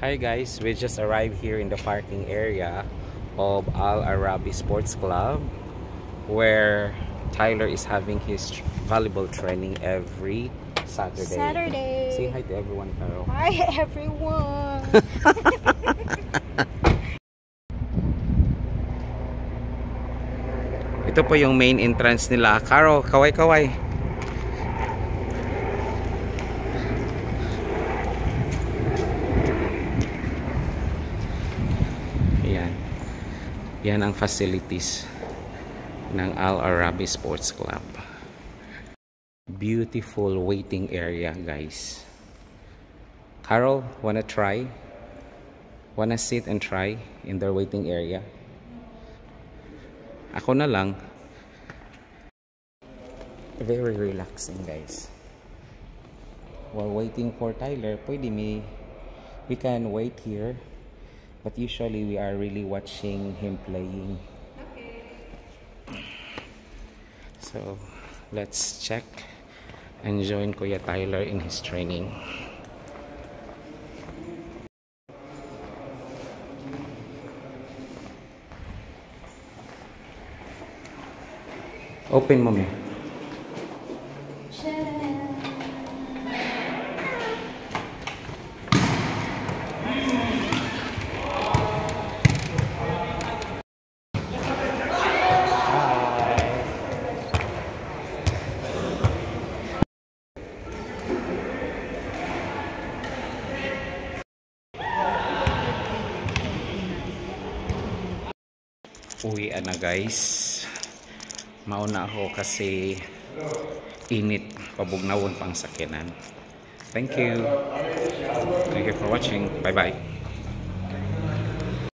Hi guys, we just arrived here in the parking area of Al Arabi Sports Club where Tyler is having his volleyball training every Saturday. Say hi to everyone, Carol. Hi everyone. Ito po yung main entrance nila. Carol, kaway-kaway. Yan ang facilities ng Al Arabi Sports Club. Beautiful waiting area, guys. Carol, wanna try? Wanna sit and try in their waiting area? Ako na lang. Very relaxing, guys. While waiting for Tyler, we can wait here. But usually we are really watching him playing. Okay. So let's check and join Kuya Tyler in his training. Open mo, me. Uwian na guys. Mauna ako kasi init, pabugnawon pang sakyanan. Thank you for watching. Bye bye.